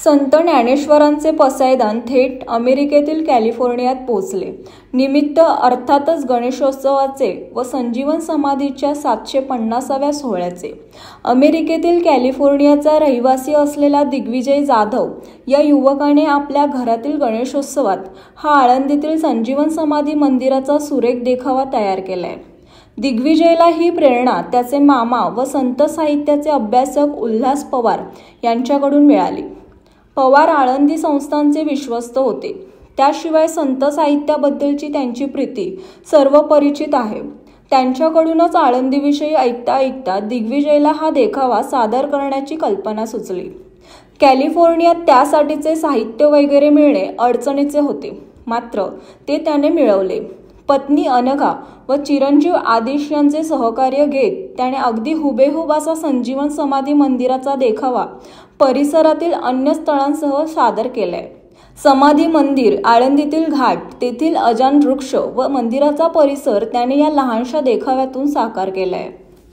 संत ज्ञानेश्वरांचे पसायदान थेट अमेरिकेतील कॅलिफोर्नियात पोहोचले. निमित्त अर्थातच गणेशोत्सवाचे व संजीवन समाधीच्या 750व्या सोहळ्याचे. अमेरिकेतील कॅलिफोर्नियाचा रहिवासी असलेला दिग्विजय जाधव या युवकाने आपल्या घरातील गणेशोत्सवात हा आळंदीतील संजीवन समाधी मंदिराचा सुरेख देखावा तयार केलाय. दिग्विजयला ही प्रेरणा त्याचे मामा व संत साहित्याचे अभ्यासक उल्हास पवार यांच्याकडून मिळाली. पवार आळंदी संस्थांचे विश्वस्त होते. त्याशिवाय संत साहित्याबद्दलची त्यांची प्रीती सर्व परिचित आहे. त्यांच्याकडूनच आळंदीविषयी ऐकता ऐकता दिग्विजयला हा देखावा सादर करण्याची कल्पना सुचली. कॅलिफोर्नियात त्यासाठीचे साहित्य वगैरे मिळणे अडचणीचे होते, मात्र ते त्याने मिळवले. पत्नी अनघा व चिरंजीव आदिश यांचे सहकार्य घेत त्याने अगदी हुबेहूब असा संजीवन समाधी मंदिराचा देखावा परिसरातील अन्य स्थळांसह सादर केलाय. समाधी मंदिर, आळंदीतील घाट, तेथील अजान वृक्ष व मंदिराचा परिसर त्याने या लहानशा देखाव्यातून साकार केलाय.